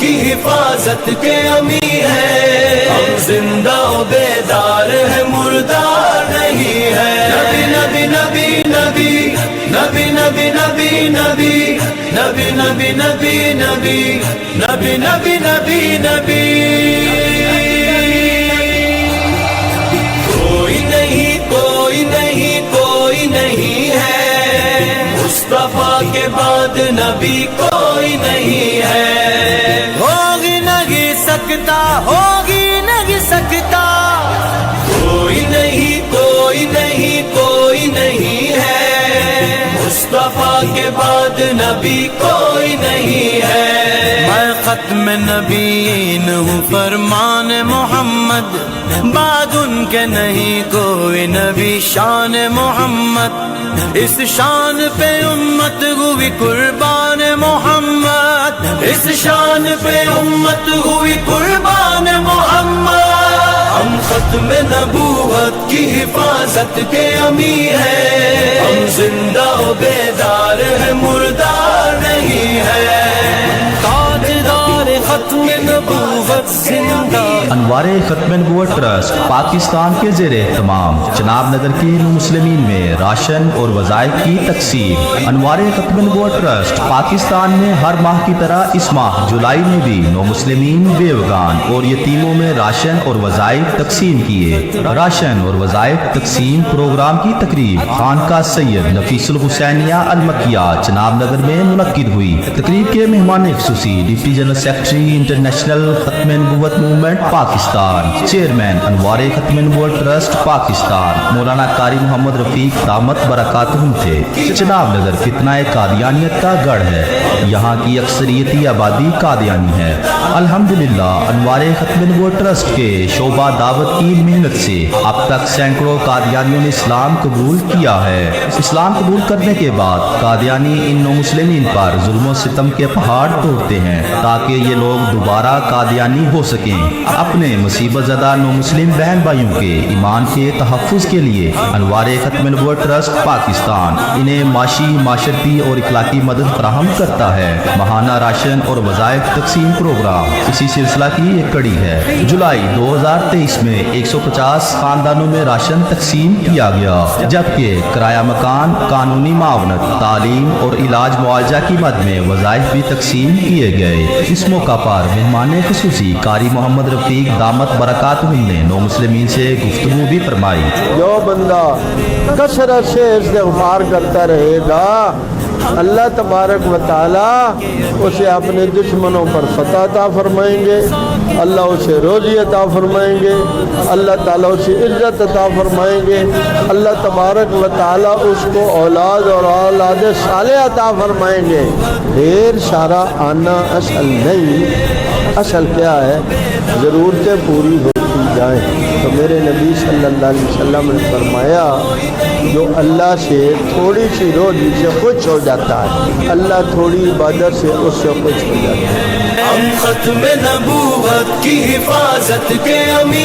کی حفاظت کے امی ہیں، ہم زندہ و بیدار ہے مردار نہیں ہے۔ نبی نبی نبی نبی نبی نبی نبی نبی نبی نبی نبی نبی نبی نبی نبی نبی کوئی نہیں کوئی نہیں کوئی نہیں ہے، مصطفیٰ کے بعد نبی کوئی نہیں ہے۔ ہوگی نہیں سکتا، ہوگی نہیں سکتا، کوئی نہیں کوئی نہیں کوئی نہیں ہے، مصطفیٰ کے بعد نبی کوئی نہیں ہے۔ میں ختم نبیین ہوں فرمان محمد، بعد ان کے نہیں کوئی نبی شان محمد، اس شان پہ امت ہوئی قربان محمد، اس شان پہ امت ہوئی قربان محمد۔ ہم ختم نبوت کی حفاظت کے امی ہیں، ہم زندہ و بیدار ہے مردار نہیں ہے۔ تاجدار ختم نبوت زندہ۔ انوار ختم نبوت ٹرسٹ پاکستان کے زیر اہتمام جناب نگر کے نو مسلمین میں راشن اور وظائف کی تقسیم۔ انوار ختم نبوت ٹرسٹ پاکستان میں ہر ماہ کی طرح اس ماہ جولائی میں بھی نو مسلمین، بیوگان اور یتیموں میں راشن اور وظائف تقسیم کیے۔ راشن اور وظائف تقسیم پروگرام کی تقریب خانقاہ سید نفیس الحسینیہ المکیہ جناب نگر میں منعقد ہوئی۔ تقریب کے مہمان خصوصی ڈپٹی جنرل سیکرٹری انٹرنیشنل ختم نبوت موومنٹ پاکستان، چیئرمین انوار ختم نبوت ٹرسٹ پاکستان مولانا قاری محمد رفیق دامت برکاتہم تھے۔ جناب نگر فتنہ قادیانیت کا گڑھ ہے، یہاں کی اکثریتی آبادی قادیانی ہے۔ الحمدللہ انوار ختم نبوت ٹرسٹ کے شعبہ دعوت کی محنت سے اب تک سینکڑوں قادیانیوں نے اسلام قبول کیا ہے۔ اسلام قبول کرنے کے بعد قادیانی ان نو مسلمین پر ظلم و ستم کے پہاڑ توڑتے ہیں تاکہ یہ لوگ دوبارہ قادیانی ہو سکیں۔ اپنے مصیبت زدہ نو مسلم بہن بھائیوں کے ایمان کے تحفظ کے لیے انوار ختم نبوت ٹرسٹ پاکستان انہیں معاشی، معاشرتی اور اخلاقی مدد فراہم کرتا ہے۔ ماہانہ راشن اور وظائف تقسیم پروگرام اسی سلسلہ کی ایک کڑی ہے۔ جولائی 2023 میں 150 خاندانوں میں راشن تقسیم کیا گیا، جبکہ کرایہ مکان، قانونی معاونت، تعلیم اور علاج معالجہ کی مد میں وظائف بھی تقسیم کیے گئے۔ اس موقع پر مہمان خصوصی قاری محمد رفیق دامت برکاتہم نے نو مسلمین سے گفتگو بھی فرمائی۔ جو بندہ کثرت سے استغفار کرتا رہے گا، اللہ تبارک و تعالی اسے اپنے دشمنوں پر فتح عطا فرمائیں گے، اللہ اسے روزی عطا فرمائیں گے، اللہ تعالیٰ اسے عزت عطا فرمائیں گے، اللہ تبارک و تعالی اس کو اولاد اور اولاد صالح عطا فرمائیں گے۔ ڈھیر سارا آنا اصل نہیں، اصل کیا ہے؟ ضرورتیں پوری ہوتی جائیں۔ تو میرے نبی صلی اللہ علیہ وسلم نے فرمایا جو اللہ سے تھوڑی سی روزی سے خوش ہو جاتا ہے، اللہ تھوڑی عبادت سے اس سے خوش ہو جاتا ہے۔ ہم ختم نبوت کی حفاظت کے امی